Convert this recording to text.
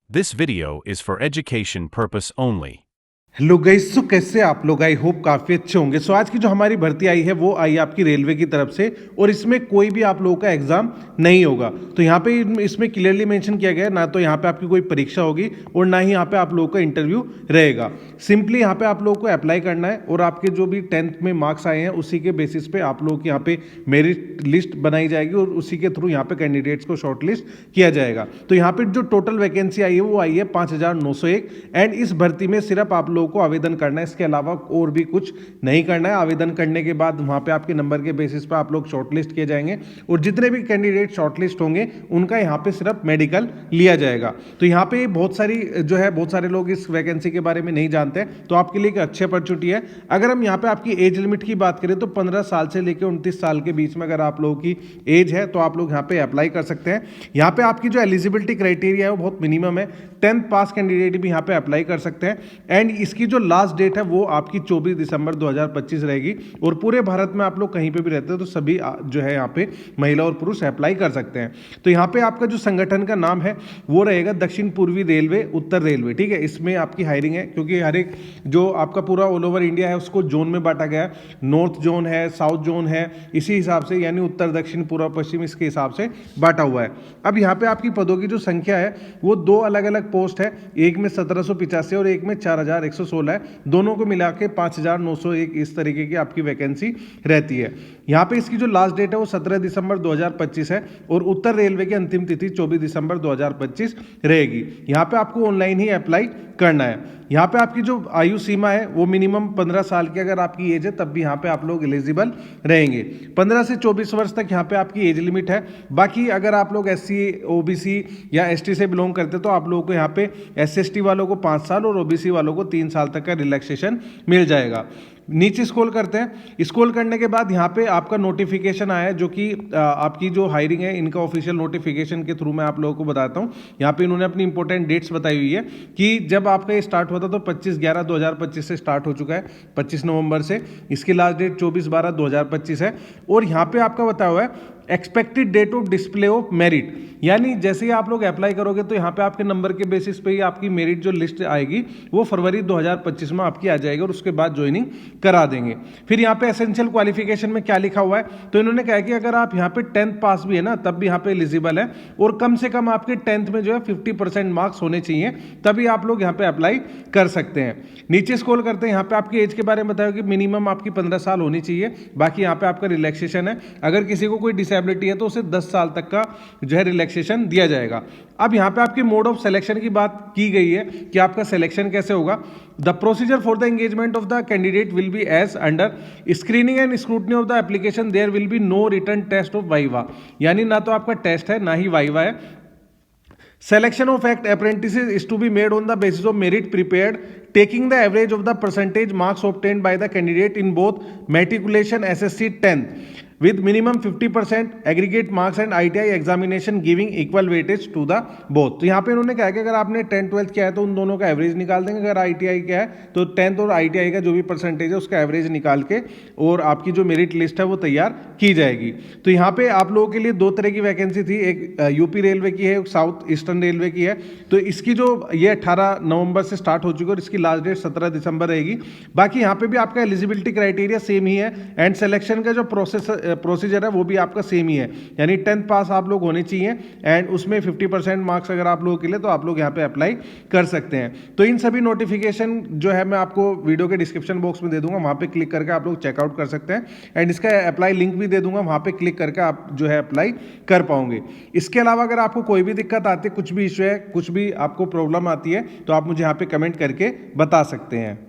This video is for education purpose only. Hello guys, so कैसे आप लोग? I hope काफ़ी अच्छे होंगे। सो आज की जो हमारी भर्ती आई है वो आई आपकी रेलवे की तरफ से, और इसमें कोई भी आप लोगों का एग्जाम नहीं होगा। तो यहाँ पे इसमें क्लियरली मेंशन किया गया है, ना तो यहाँ पे आपकी कोई परीक्षा होगी और ना ही यहाँ पे आप लोगों का इंटरव्यू रहेगा। सिंपली यहाँ पे आप लोगों को अप्लाई करना है और आपके जो भी 10th में मार्क्स आए हैं उसी के बेसिस पे आप लोगों की यहाँ पे मेरिट लिस्ट बनाई जाएगी और उसी के थ्रू यहाँ पे कैंडिडेट्स को शॉर्ट लिस्ट किया जाएगा। तो यहाँ पे जो टोटल वैकेंसी आई है वो आई है 5,901, एंड इस भर्ती में सिर्फ आप लोगों को आवेदन करना है, इसके अलावा और भी कुछ नहीं करना है। आवेदन करने के बाद वहां पे आपके नंबर के बेसिस पे आप लोग शॉर्टलिस्ट किए जाएंगे और जितने भी कैंडिडेट शॉर्टलिस्ट होंगे उनका यहाँ पे सिर्फ मेडिकल लिया जाएगा। तो यहाँ पे बहुत सारे लोग इस वैकेंसी के बारे में नहीं जानते हैं, तो आपके लिए एक अच्छी अपॉर्चुनिटी है। अगर हम यहाँ पे आपकी एज लिमिट की बात करें तो 15 साल से लेकर 29 साल के बीच में अगर आप लोगों की एज है तो आप लोग यहाँ पे अप्लाई कर सकते हैं। यहाँ पे आपकी जो एलिजिबिलिटी क्राइटेरिया है वो बहुत मिनिमम है। 10th पास कैंडिडेट भी यहाँ पे अप्लाई कर सकते हैं, एंड इसकी जो लास्ट डेट है वो आपकी 24 दिसंबर 2025 रहेगी। और पूरे भारत में आप लोग कहीं पे भी रहते हैं तो सभी जो है यहाँ पे महिला और पुरुष अप्लाई कर सकते हैं। तो यहाँ पे आपका जो संगठन का नाम है वो रहेगा दक्षिण पूर्वी रेलवे उत्तर रेलवे, ठीक है। इसमें आपकी हायरिंग है क्योंकि हर एक जो आपका पूरा ऑल ओवर इंडिया है उसको जोन में बांटा गया है। नॉर्थ जोन है, साउथ जोन है, इसी हिसाब से यानी उत्तर दक्षिण पूर्व पश्चिम इसके हिसाब से बांटा हुआ है। अब यहाँ पे आपकी पदों की जो संख्या है वो दो अलग अलग पोस्ट है, एक में 1785 और एक में 4116 है। दोनों को मिला के 5,901 इस तरीके की आपकी वैकेंसी रहती है। यहाँ पे इसकी जो लास्ट डेट है वो 17 दिसंबर 2025 है और उत्तर रेलवे की अंतिम तिथि 24 दिसंबर 2025 रहेगी। यहाँ पे आपको ऑनलाइन ही अप्लाई करना है। यहाँ पे आपकी जो आयु सीमा है वो मिनिमम 15 साल की अगर आपकी एज है तब भी यहाँ पे आप लोग एलिजिबल रहेंगे। 15 से 24 वर्ष तक यहाँ पे आपकी एज लिमिट है। बाकी अगर आप लोग SC OBC या ST से बिलोंग करते हैं तो आप लोगों को यहाँ पे SC/ST वालों को 5 साल और OBC वालों को 3 साल तक का रिलैक्सेशन मिल जाएगा। नीचे स्क्रॉल करते हैं। स्क्रॉल करने के बाद यहाँ पे आपका नोटिफिकेशन आया है जो कि आपकी जो हायरिंग है इनका ऑफिशियल नोटिफिकेशन के थ्रू मैं आप लोगों को बताता हूँ। यहाँ पे इन्होंने अपनी इंपॉर्टेंट डेट्स बताई हुई है कि जब आपका ये स्टार्ट हुआ था तो 25/11/2025 से स्टार्ट हो चुका है, 25 नवंबर से। इसकी लास्ट डेट 24/12/2025 है। और यहाँ पे आपका बताया हुआ है expected date of display of merit, यानी जैसे ही आप लोग अप्लाई करोगे तो यहाँ पे आपके नंबर के बेसिस पे ही आपकी मेरिट जो लिस्ट आएगी वो फरवरी 2025 में आपकी आ जाएगी और उसके बाद ज्वाइनिंग करा देंगे। फिर यहाँ पे एसेंशियल क्वालिफिकेशन में क्या लिखा हुआ है तो इन्होंने कहा कि अगर आप यहाँ पे 10th पास भी है ना तब भी यहाँ पे एलिजिबल है और कम से कम आपके 10th में जो है 50% मार्क्स होने चाहिए, तभी आप लोग यहाँ पे अप्लाई कर सकते हैं। नीचे स्क्रॉल करते हैं। यहाँ पे आपकी एज के बारे में बताया कि मिनिमम आपकी 15 साल होनी चाहिए। बाकी यहाँ पे आपका रिलैक्सेशन है, अगर किसी को कोई डिसेबिलिटी है तो उसे 10 साल तक का जो है रिलैक्सेशन दिया जाएगा। अब यहाँ पे आपके मोड ऑफ सिलेक्शन की बात की गई है कि आपका सिलेक्शन कैसे होगा। The procedure for the engagement of the candidate will be as under screening and scrutiny of the application there will be no written test of viva, यानी ना तो आपका टेस्ट है ना ही वाइवा है। Selection of act apprentices is to be made on the basis of merit prepared, taking the average of the percentage marks obtained by the candidate in both matriculation SSC 10th with minimum 50% aggregate marks and ITI examination giving equal weightage to the both। तो यहाँ पे इन्होंने कहा कि अगर आपने 10th 12th किया है तो उन दोनों का एवरेज निकाल देंगे। अगर ITI किया है तो 10th और ITI का जो भी परसेंटेज है उसका एवरेज निकाल के और आपकी जो मेरिट लिस्ट है वो तैयार की जाएगी। तो यहाँ पे आप लोगों के लिए दो तरह की वैकेंसी थी, एक यूपी रेलवे की है, एक साउथ ईस्टर्न रेलवे की है। तो इसकी जो ये 18 नवंबर से स्टार्ट हो चुकी है और इसकी लास्ट डेट 17 दिसंबर रहेगी। बाकी यहाँ पे भी आपका एलिजिबिलिटी क्राइटेरिया सेम ही है एंड सिलेक्शन का जो प्रोसीजर है वो भी आपका सेम ही है, यानी 10th पास आप लोग होने चाहिए एंड उसमें 50% मार्क्स अगर आप लोगों के लिए तो आप लोग यहाँ पे अप्लाई कर सकते हैं। तो इन सभी नोटिफिकेशन जो है मैं आपको वीडियो के डिस्क्रिप्शन बॉक्स में दे दूंगा, वहाँ पे क्लिक करके आप लोग चेकआउट कर सकते हैं एंड इसका अप्लाई लिंक भी दे दूंगा, वहाँ पे क्लिक करके आप जो है अप्लाई कर पाओगे। इसके अलावा अगर आपको कोई भी दिक्कत आती है, कुछ भी इशू है, कुछ भी आपको प्रॉब्लम आती है तो आप मुझे यहाँ पे कमेंट करके बता सकते हैं।